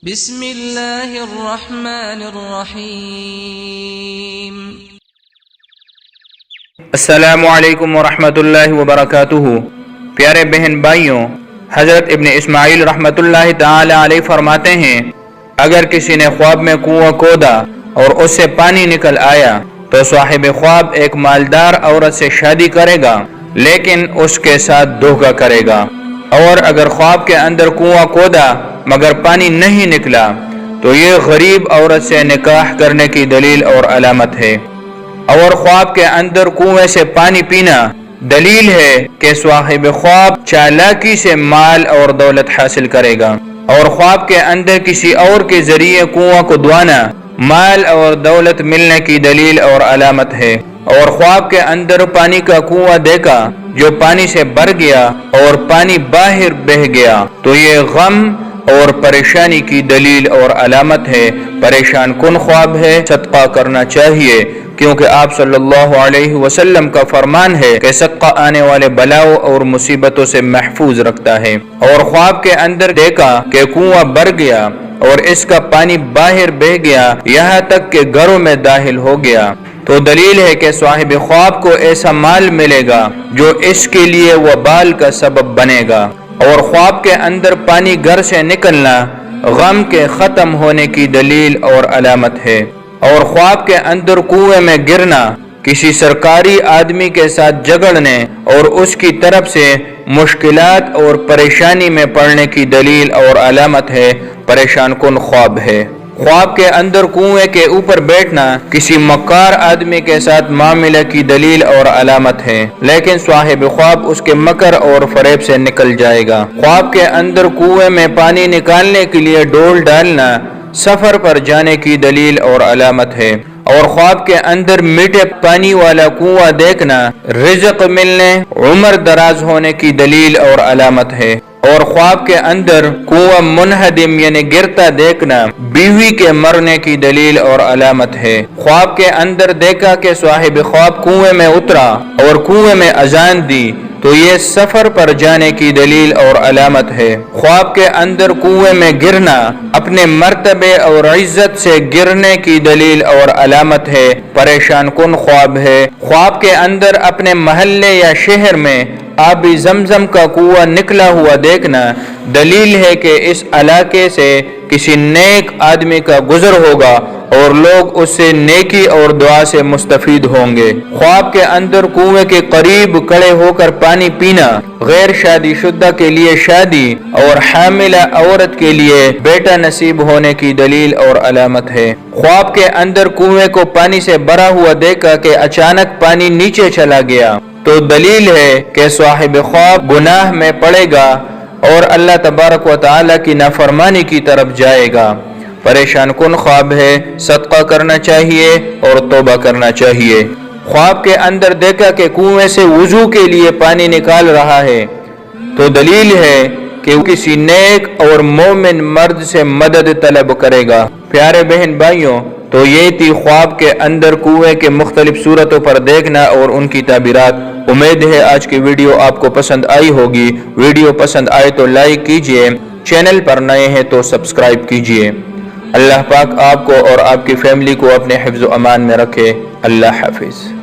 بسم اللہ الرحمن الرحیم۔ السلام علیکم ورحمۃ اللہ وبرکاتہ۔ پیارے بہن بھائیوں، حضرت ابن اسماعیل رحمۃ اللہ تعالی علیہ فرماتے ہیں، اگر کسی نے خواب میں کنواں کھودا اور اس سے پانی نکل آیا تو صاحب خواب ایک مالدار عورت سے شادی کرے گا، لیکن اس کے ساتھ دھوکہ کرے گا۔ اور اگر خواب کے اندر کنواں کھودا مگر پانی نہیں نکلا تو یہ غریب عورت سے نکاح کرنے کی دلیل اور علامت ہے۔ اور خواب کے اندر کنویں سے پانی پینا دلیل ہے کہ صاحب خواب چالاکی سے مال اور دولت حاصل کرے گا۔ اور خواب کے اندر کسی اور کے ذریعے کنواں کو دھوانا مال اور دولت ملنے کی دلیل اور علامت ہے۔ اور خواب کے اندر پانی کا کنواں دیکھا جو پانی سے بھر گیا اور پانی باہر بہہ گیا تو یہ غم اور پریشانی کی دلیل اور علامت ہے، پریشان کن خواب ہے، صدقہ کرنا چاہیے، کیونکہ آپ صلی اللہ علیہ وسلم کا فرمان ہے کہ صدقہ آنے والے بلاؤں اور مصیبتوں سے محفوظ رکھتا ہے۔ اور خواب کے اندر دیکھا کہ کنواں بھر گیا اور اس کا پانی باہر بہہ گیا یہاں تک کہ گھروں میں داخل ہو گیا تو دلیل ہے کہ صاحب خواب کو ایسا مال ملے گا جو اس کے لیے وبال کا سبب بنے گا۔ اور خواب کے اندر پانی گھر سے نکلنا غم کے ختم ہونے کی دلیل اور علامت ہے۔ اور خواب کے اندر کنویں میں گرنا کسی سرکاری آدمی کے ساتھ جھگڑنے اور اس کی طرف سے مشکلات اور پریشانی میں پڑنے کی دلیل اور علامت ہے، پریشان کن خواب ہے۔ خواب کے اندر کنویں کے اوپر بیٹھنا کسی مکار آدمی کے ساتھ معاملہ کی دلیل اور علامت ہے، لیکن صاحب خواب اس کے مکر اور فریب سے نکل جائے گا۔ خواب کے اندر کنویں میں پانی نکالنے کے لیے ڈول ڈالنا سفر پر جانے کی دلیل اور علامت ہے۔ اور خواب کے اندر میٹھے پانی والا کنواں دیکھنا رزق ملنے، عمر دراز ہونے کی دلیل اور علامت ہے۔ اور خواب کے اندر کنواں منہدم یعنی گرتا دیکھنا بیوی کے مرنے کی دلیل اور علامت ہے۔ خواب کے اندر دیکھا کہ صاحب خواب کنویں میں اترا اور کنویں میں اذان دی تو یہ سفر پر جانے کی دلیل اور علامت ہے۔ خواب کے اندر کنویں میں گرنا اپنے مرتبے اور عزت سے گرنے کی دلیل اور علامت ہے، پریشان کن خواب ہے۔ خواب کے اندر اپنے محلے یا شہر میں آبی زمزم کا کنواں نکلا ہوا دیکھنا دلیل ہے کہ اس علاقے سے کسی نیک آدمی کا گزر ہوگا اور لوگ اس سے نیکی اور دعا سے مستفید ہوں گے۔ خواب کے اندر کنویں کے قریب کھڑے ہو کر پانی پینا غیر شادی شدہ کے لیے شادی اور حاملہ عورت کے لیے بیٹا نصیب ہونے کی دلیل اور علامت ہے۔ خواب کے اندر کنویں کو پانی سے بھرا ہوا دیکھا کہ اچانک پانی نیچے چلا گیا تو دلیل ہے کہ صاحب خواب گناہ میں پڑے گا اور اللہ تبارک و تعالی کی نافرمانی کی طرف جائے گا، پریشان کن خواب ہے، صدقہ کرنا چاہیے اور توبہ کرنا چاہیے۔ خواب کے اندر دیکھا کہ کنویں سے وضو کے لیے پانی نکال رہا ہے تو دلیل ہے کہ وہ کسی نیک اور مومن مرد سے مدد طلب کرے گا۔ پیارے بہن بھائیوں، تو یہ تھی خواب کے اندر کنویں کے مختلف صورتوں پر دیکھنا اور ان کی تعبیرات۔ امید ہے آج کی ویڈیو آپ کو پسند آئی ہوگی۔ ویڈیو پسند آئے تو لائک کیجئے، چینل پر نئے ہیں تو سبسکرائب کیجئے۔ اللہ پاک آپ کو اور آپ کی فیملی کو اپنے حفظ و امان میں رکھے۔ اللہ حافظ۔